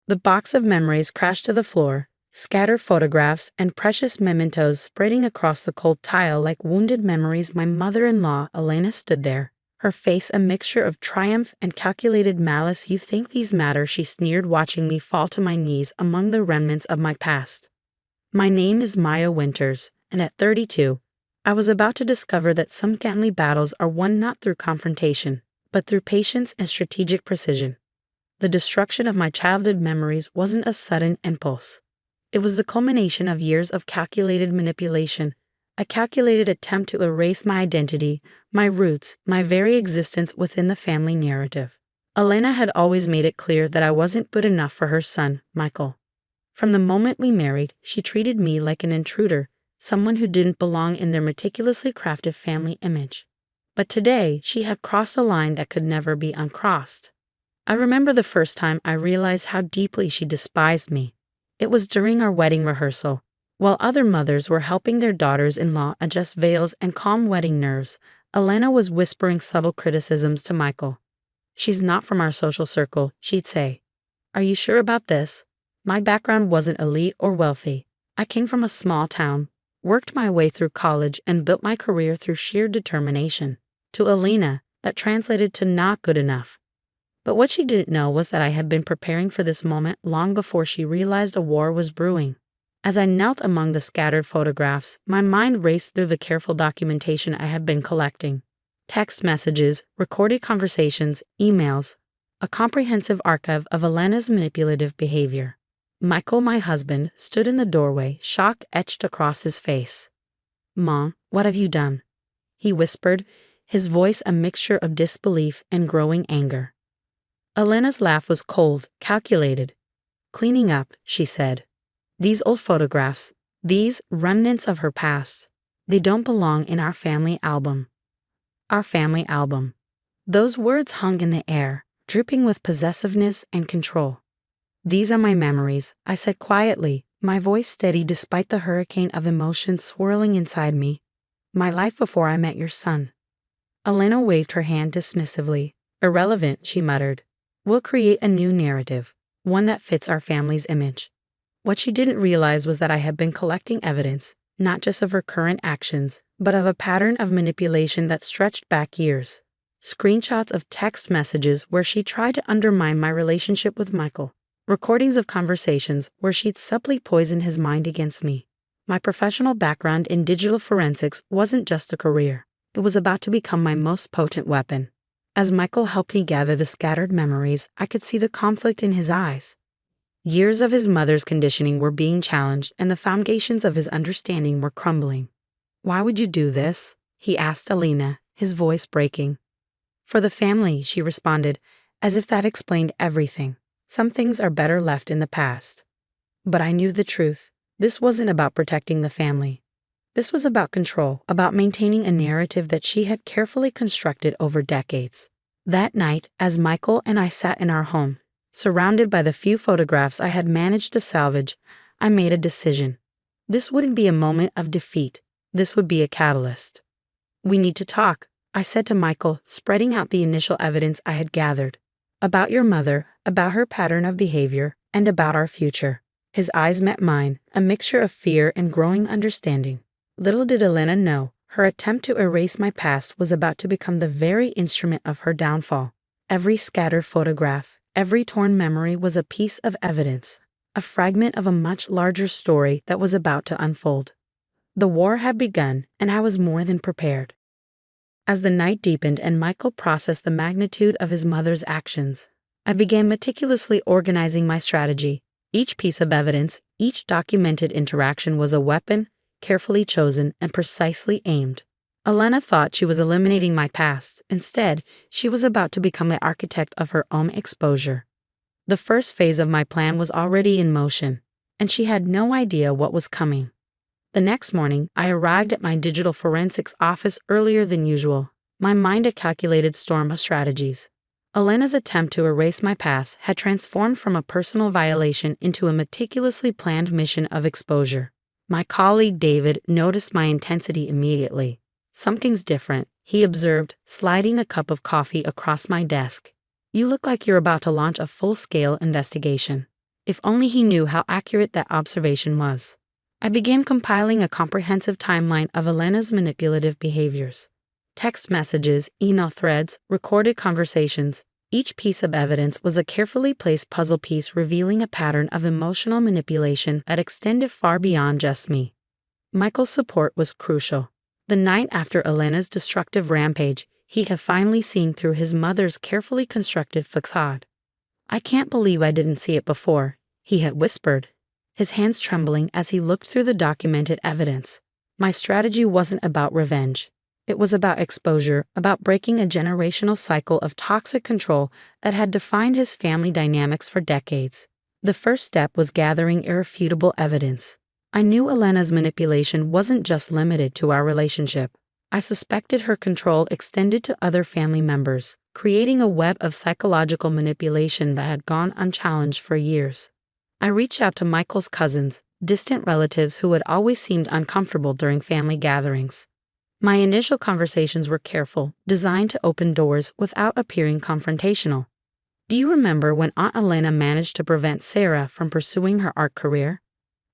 The box of memories crashed to the floor, scattered photographs and precious mementos spreading across the cold tile like wounded memories. My mother-in-law, Elena, stood there, her face a mixture of triumph and calculated malice. "You think these matter?" she sneered, watching me fall to my knees among the remnants of my past. My name is Maya Winters, and at 32, I was about to discover that some family battles are won not through confrontation, but through patience and strategic precision. The destruction of my childhood memories wasn't a sudden impulse. It was the culmination of years of calculated manipulation, a calculated attempt to erase my identity, my roots, my very existence within the family narrative. Elena had always made it clear that I wasn't good enough for her son, Michael. From the moment we married, she treated me like an intruder, someone who didn't belong in their meticulously crafted family image. But today, she had crossed a line that could never be uncrossed. I remember the first time I realized how deeply she despised me. It was during our wedding rehearsal. While other mothers were helping their daughters-in-law adjust veils and calm wedding nerves, Elena was whispering subtle criticisms to Michael. "She's not from our social circle," she'd say. "Are you sure about this?" My background wasn't elite or wealthy. I came from a small town, worked my way through college, and built my career through sheer determination. To Elena, that translated to not good enough. But what she didn't know was that I had been preparing for this moment long before she realized a war was brewing. As I knelt among the scattered photographs, my mind raced through the careful documentation I had been collecting. Text messages, recorded conversations, emails, a comprehensive archive of Elena's manipulative behavior. Michael, my husband, stood in the doorway, shock etched across his face. "Mom, what have you done?" he whispered, his voice a mixture of disbelief and growing anger. Elena's laugh was cold, calculated. "Cleaning up," she said. "These old photographs, these remnants of her past, they don't belong in our family album." Our family album. Those words hung in the air, dripping with possessiveness and control. "These are my memories," I said quietly, my voice steady despite the hurricane of emotion swirling inside me. "My life before I met your son." Elena waved her hand dismissively. "Irrelevant," she muttered. "We'll create a new narrative, one that fits our family's image." What she didn't realize was that I had been collecting evidence, not just of her current actions, but of a pattern of manipulation that stretched back years. Screenshots of text messages where she tried to undermine my relationship with Michael. Recordings of conversations where she'd subtly poisoned his mind against me. My professional background in digital forensics wasn't just a career. It was about to become my most potent weapon. As Michael helped me gather the scattered memories, I could see the conflict in his eyes. Years of his mother's conditioning were being challenged, and the foundations of his understanding were crumbling. "Why would you do this?" he asked Elena, his voice breaking. "For the family," she responded, as if that explained everything. Some things are better left in the past. But I knew the truth. This wasn't about protecting the family. This was about control, about maintaining a narrative that she had carefully constructed over decades. That night, as Michael and I sat in our home, surrounded by the few photographs I had managed to salvage, I made a decision. This wouldn't be a moment of defeat. This would be a catalyst. "We need to talk," I said to Michael, spreading out the initial evidence I had gathered. "About your mother, about her pattern of behavior, and about our future." His eyes met mine, a mixture of fear and growing understanding. Little did Elena know, her attempt to erase my past was about to become the very instrument of her downfall. Every scattered photograph, every torn memory was a piece of evidence, a fragment of a much larger story that was about to unfold. The war had begun, and I was more than prepared. As the night deepened and Michael processed the magnitude of his mother's actions, I began meticulously organizing my strategy. Each piece of evidence, each documented interaction was a weapon, carefully chosen and precisely aimed. Elena thought she was eliminating my past. Instead, she was about to become the architect of her own exposure. The first phase of my plan was already in motion, and she had no idea what was coming. The next morning, I arrived at my digital forensics office earlier than usual, my mind a calculated storm of strategies. Elena's attempt to erase my past had transformed from a personal violation into a meticulously planned mission of exposure. My colleague David noticed my intensity immediately. "Something's different," he observed, sliding a cup of coffee across my desk. "You look like you're about to launch a full-scale investigation." If only he knew how accurate that observation was. I began compiling a comprehensive timeline of Elena's manipulative behaviors. Text messages, email threads, recorded conversations. Each piece of evidence was a carefully placed puzzle piece revealing a pattern of emotional manipulation that extended far beyond just me. Michael's support was crucial. The night after Elena's destructive rampage, he had finally seen through his mother's carefully constructed facade. "I can't believe I didn't see it before," he had whispered, his hands trembling as he looked through the documented evidence. My strategy wasn't about revenge. It was about exposure, about breaking a generational cycle of toxic control that had defined his family dynamics for decades. The first step was gathering irrefutable evidence. I knew Elena's manipulation wasn't just limited to our relationship. I suspected her control extended to other family members, creating a web of psychological manipulation that had gone unchallenged for years. I reached out to Michael's cousins, distant relatives who had always seemed uncomfortable during family gatherings. My initial conversations were careful, designed to open doors without appearing confrontational. "Do you remember when Aunt Elena managed to prevent Sarah from pursuing her art career?"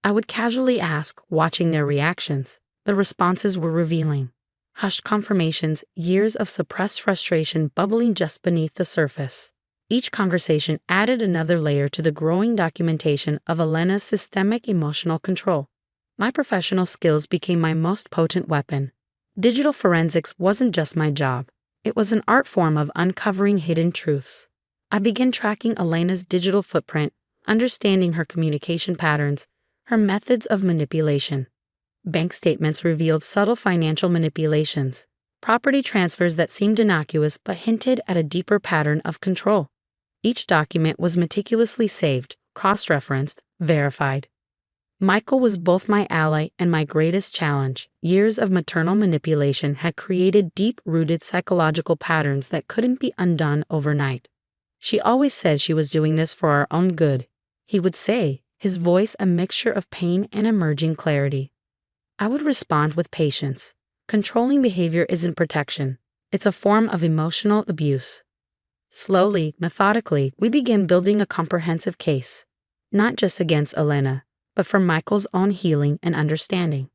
I would casually ask, watching their reactions. The responses were revealing. Hushed confirmations, years of suppressed frustration bubbling just beneath the surface. Each conversation added another layer to the growing documentation of Elena's systemic emotional control. My professional skills became my most potent weapon. Digital forensics wasn't just my job. It was an art form of uncovering hidden truths. I began tracking Elena's digital footprint, understanding her communication patterns, her methods of manipulation. Bank statements revealed subtle financial manipulations, property transfers that seemed innocuous but hinted at a deeper pattern of control. Each document was meticulously saved, cross-referenced, verified. Michael was both my ally and my greatest challenge. Years of maternal manipulation had created deep-rooted psychological patterns that couldn't be undone overnight. "She always said she was doing this for our own good," he would say, his voice a mixture of pain and emerging clarity. I would respond with patience. Controlling behavior isn't protection. It's a form of emotional abuse. Slowly, methodically, we began building a comprehensive case, not just against Elena, but for Michael's own healing and understanding.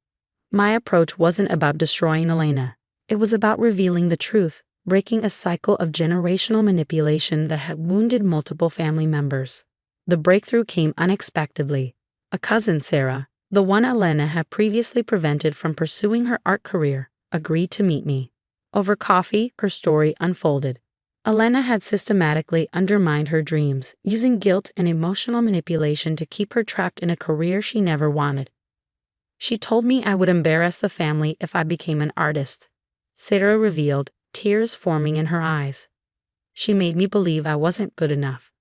My approach wasn't about destroying Elena. It was about revealing the truth, breaking a cycle of generational manipulation that had wounded multiple family members. The breakthrough came unexpectedly. A cousin, Sarah, the one Elena had previously prevented from pursuing her art career, agreed to meet me. Over coffee, her story unfolded. Elena had systematically undermined her dreams, using guilt and emotional manipulation to keep her trapped in a career she never wanted. She told me I would embarrass the family if I became an artist, Sarah revealed, tears forming in her eyes. She made me believe I wasn't good enough.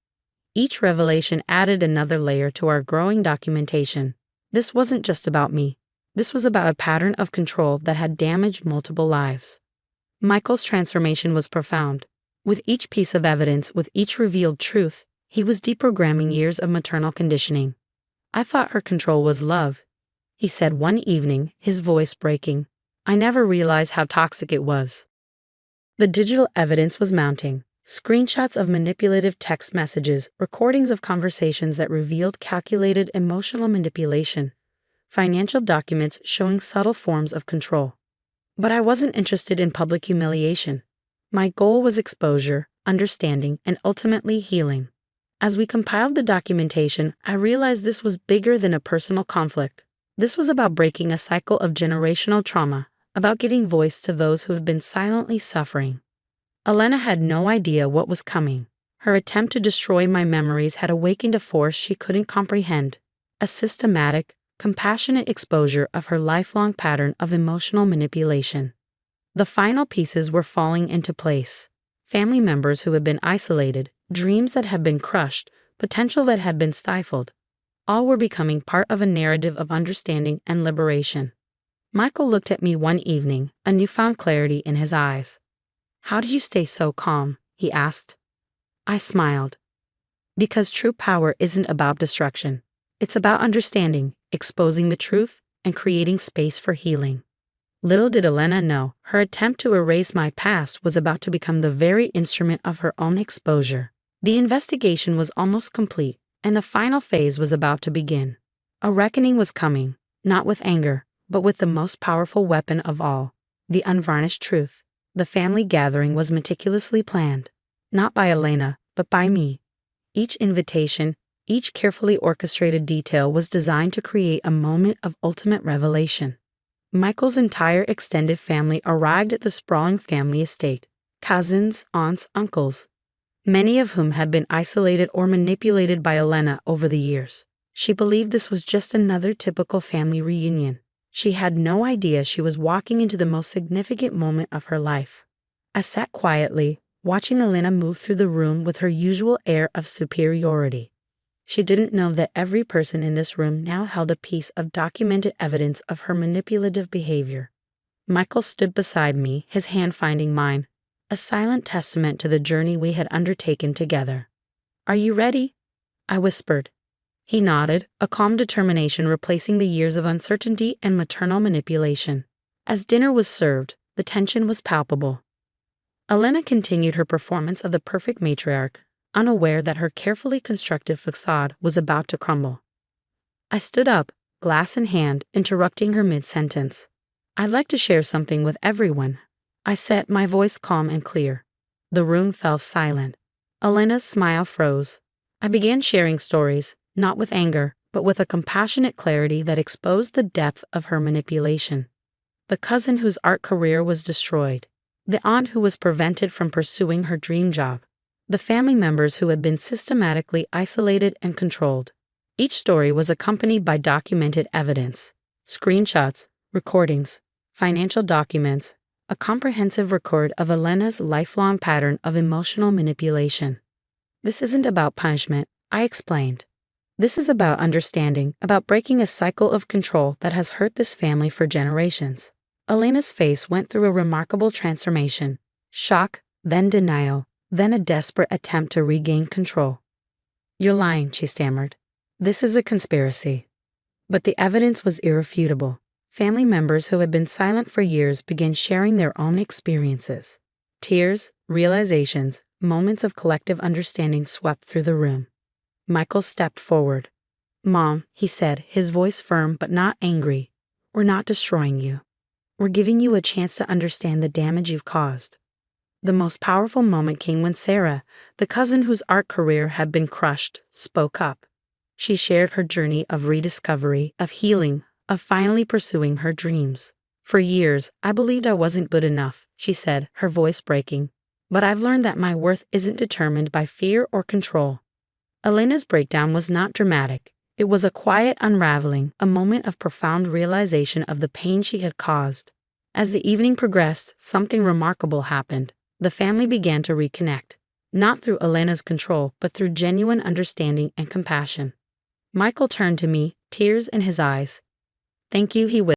Each revelation added another layer to our growing documentation. This wasn't just about me. This was about a pattern of control that had damaged multiple lives. Michael's transformation was profound. With each piece of evidence, with each revealed truth, he was deprogramming years of maternal conditioning. "I thought her control was love," he said one evening, his voice breaking. "I never realized how toxic it was." The digital evidence was mounting. Screenshots of manipulative text messages, recordings of conversations that revealed calculated emotional manipulation, financial documents showing subtle forms of control. But I wasn't interested in public humiliation. My goal was exposure, understanding, and ultimately healing. As we compiled the documentation, I realized this was bigger than a personal conflict. This was about breaking a cycle of generational trauma, about giving voice to those who had been silently suffering. Elena had no idea what was coming. Her attempt to destroy my memories had awakened a force she couldn't comprehend, a systematic, compassionate exposure of her lifelong pattern of emotional manipulation. The final pieces were falling into place. Family members who had been isolated, dreams that had been crushed, potential that had been stifled. All were becoming part of a narrative of understanding and liberation. Michael looked at me one evening, a newfound clarity in his eyes. "How do you stay so calm?" he asked. I smiled. "Because true power isn't about destruction. It's about understanding, exposing the truth, and creating space for healing." Little did Elena know, her attempt to erase my past was about to become the very instrument of her own exposure. The investigation was almost complete, and the final phase was about to begin. A reckoning was coming, not with anger, but with the most powerful weapon of all, the unvarnished truth. The family gathering was meticulously planned, not by Elena, but by me. Each invitation, each carefully orchestrated detail was designed to create a moment of ultimate revelation. Michael's entire extended family arrived at the sprawling family estate, cousins, aunts, uncles, many of whom had been isolated or manipulated by Elena over the years. She believed this was just another typical family reunion. She had no idea she was walking into the most significant moment of her life. I sat quietly, watching Elena move through the room with her usual air of superiority. She didn't know that every person in this room now held a piece of documented evidence of her manipulative behavior. Michael stood beside me, his hand finding mine, a silent testament to the journey we had undertaken together. "Are you ready?" I whispered. He nodded, a calm determination replacing the years of uncertainty and maternal manipulation. As dinner was served, the tension was palpable. Elena continued her performance of the perfect matriarch, unaware that her carefully constructed facade was about to crumble. I stood up, glass in hand, interrupting her mid-sentence. "I'd like to share something with everyone," I said, my voice calm and clear. The room fell silent. Elena's smile froze. I began sharing stories, not with anger, but with a compassionate clarity that exposed the depth of her manipulation. The cousin whose art career was destroyed. The aunt who was prevented from pursuing her dream job. The family members who had been systematically isolated and controlled. Each story was accompanied by documented evidence, screenshots, recordings, financial documents, a comprehensive record of Elena's lifelong pattern of emotional manipulation. "This isn't about punishment," I explained. "This is about understanding, about breaking a cycle of control that has hurt this family for generations." Elena's face went through a remarkable transformation. Shock, then denial, then a desperate attempt to regain control. "You're lying," she stammered. "This is a conspiracy." But the evidence was irrefutable. Family members who had been silent for years began sharing their own experiences. Tears, realizations, moments of collective understanding swept through the room. Michael stepped forward. "Mom," he said, his voice firm but not angry, "we're not destroying you. We're giving you a chance to understand the damage you've caused." The most powerful moment came when Sarah, the cousin whose art career had been crushed, spoke up. She shared her journey of rediscovery, of healing, of finally pursuing her dreams. "For years, I believed I wasn't good enough," she said, her voice breaking. "But I've learned that my worth isn't determined by fear or control." Elena's breakdown was not dramatic. It was a quiet unraveling, a moment of profound realization of the pain she had caused. As the evening progressed, something remarkable happened. The family began to reconnect, not through Elena's control, but through genuine understanding and compassion. Michael turned to me, tears in his eyes. "Thank you," he whispered.